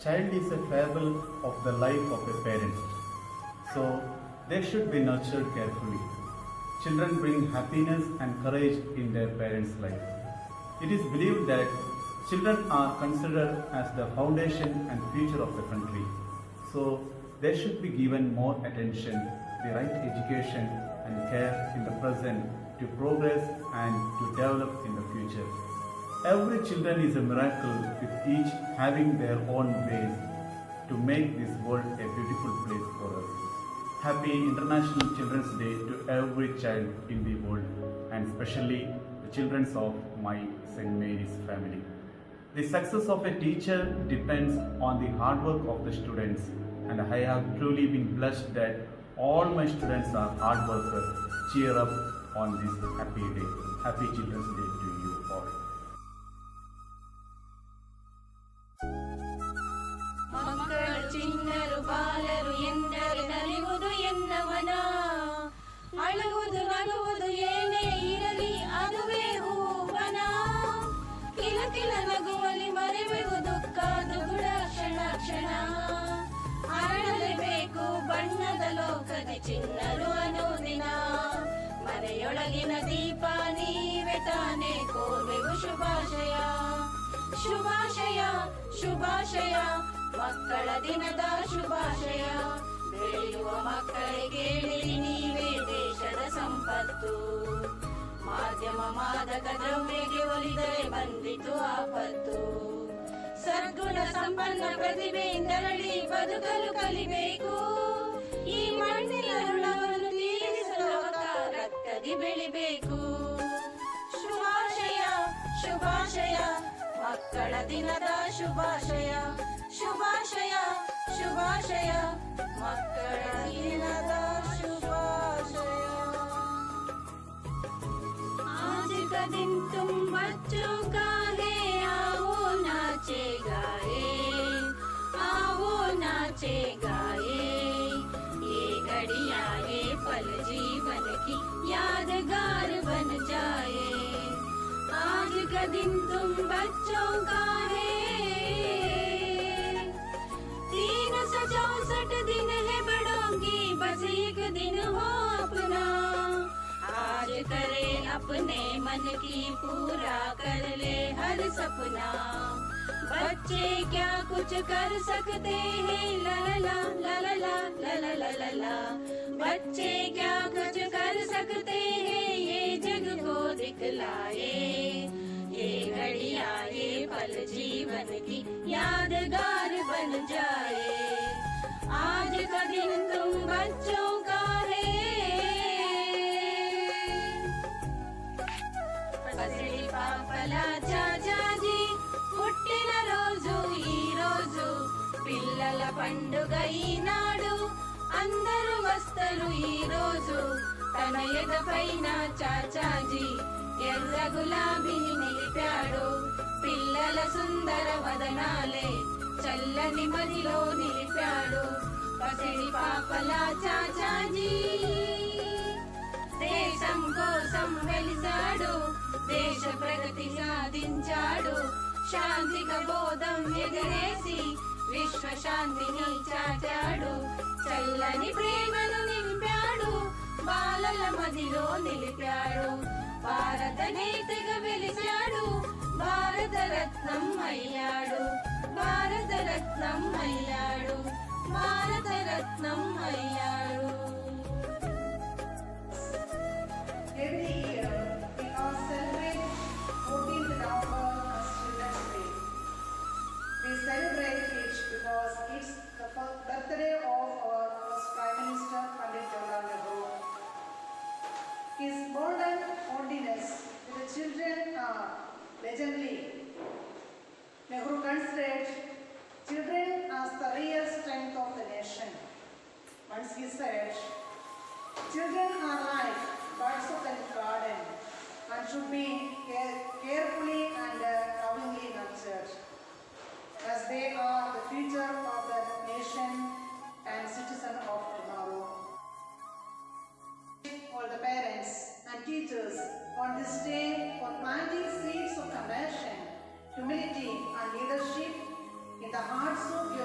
child is a fable of the life of a parent. So they should be nurtured carefully. Children bring happiness and courage in their parents' life. It is believed that children are considered as the foundation and future of the country. So they should be given more attention, the right education and care in the present to progress and to develop in the future. Every children is a miracle with each having their own ways to make this world a beautiful place for us. Happy International Children's Day to every child in the world and especially the children of my St. Mary's family. The success of a teacher depends on the hard work of the students and I have truly been blessed that all my students are hard workers. Cheer up on this happy day. Happy Children's Day to you all. ಮಕ್ಕಳು ಚಿನ್ನರು ಬಾಲರು ಎಂದರೆ ನಲಿಯುವುದು ಎನ್ನವನ ಅಳುವುದು ನಗುವುದು ಏನೇ ಇರಲಿ ಅದುವೇ ಹೂವನ ಕಿಲಕಿಲ ನಗುವಲಿ ಮರೆಯುವುದು ದುಃಖ ದುಗುಡ ಕ್ಷಣ ಕ್ಷಣ ಅರಳಲೇಬೇಕು ಬಣ್ಣದ ಲೋಕದ ಚಿನ್ನರು ಅನುದಿನ ಮನೆಯೊಳಗಿನ ದೀಪ ನೀವೇ ತಾನೇ ಕೋರ್ವೆವು ಶುಭಾಶಯ ಶುಭಾಶಯ ಶುಭಾಶಯ ಮಕ್ಕಳ ದಿನದ ಶುಭಾಶಯ ಬೆಳೆಯುವ ಮಕ್ಕಳಿಗೆ ಕೇಳಿ ನೀವೇ ದೇಶದ ಸಂಪತ್ತು ಮಾಧ್ಯಮ ಮಾದಕ ದ್ರವ್ಯಕ್ಕೆ ಒಲಿದರೆ ಬಂದಿತು ಆಪತ್ತು ಸದ್ಗುಣ ಸಂಪನ್ನ ಪ್ರತಿಭೆಯಿಂದರಳಿ ಬದುಕಲು ಕಲಿಬೇಕು ಈ ಮಣ್ಣಿನ ಋಣವನ್ನು ತೀರಿಸಲು ರಕ್ತದಿ ಬೆಳಿಬೇಕು ಶುಭಾಶಯ ಶುಭಾಶಯ ಮಕ್ಕಳ ದಿನದ ಶುಭಾಶಯ ಶುಭಾಶಯ ಶುಭಾಶಯ ಮಕ್ಕಳ ದಿನದ ಶುಭಾಶಯ आज का दिन तुम बच्चों का है आओ नाचे गाए आओ नाचे गाए ये घड़ियां ये पल जीवन की यादगार बन जाए आज का दिन तुम बच्चों का है 364 दिन है बड़ों की बस एक दिन हो अपना आज करे अपने मन की पूरा कर ले हर सपना बच्चे क्या कुछ कर सकते हैं ला ला ला ला ला ला ला ला ला ला बच्चे क्या कुछ कर सकते हैं ये जग को दिखलाए ये घड़ियां ये पल जीवन की यादगार बन जाए आज का दिन तुम बच्चों का है పసిడి పాపల చాచాజీ పుట్టిన రోజు ఈ రోజు పిల్లల పండుగ ఈనాడు అందరూ వస్తారు ఈ రోజు తన ఎదపైన చాచాజీ ఎర్ర గులాబీని నిలిపాడు పిల్లల సుందర వదనాలే చల్లని మదిలో నిలిపాడు పసిడి పాపల చాచాజీ దేశం కోసం వెలిసాడు దేశ ప్రగతి సాధించాడు శాంతి కబోధం ఎగరేసి విశ్వ శాంతిని చాటాడు చల్లని ప్రేమను నింపాడు బాలల మదిలో నిలిపాడు భారత నేతగా వెలిశాడు భారత రత్నం అయ్యాడు భారత రత్నం అయ్యాడు భారత రత్నం అయ్యాడు Every year, we all celebrate 14th November as Children's Day. We celebrate it because it's the birthday of our first Prime Minister, Pandit Jawaharlal Nehru. His bold ordinance with the children are legendary. Nehru considered children as the real strength of the nation. Once he said, children are like buds of the garden and should be carefully and lovingly nurtured, as they are the future of the nation and citizen of tomorrow. All the parents and teachers on this day for planting seeds of compassion, humility and leadership in the hearts of your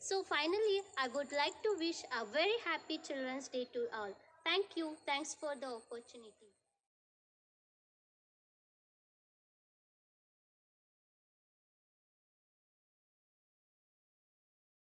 So finally, I would like to wish a very happy Children's Day to all. Thank you. Thanks for the opportunity.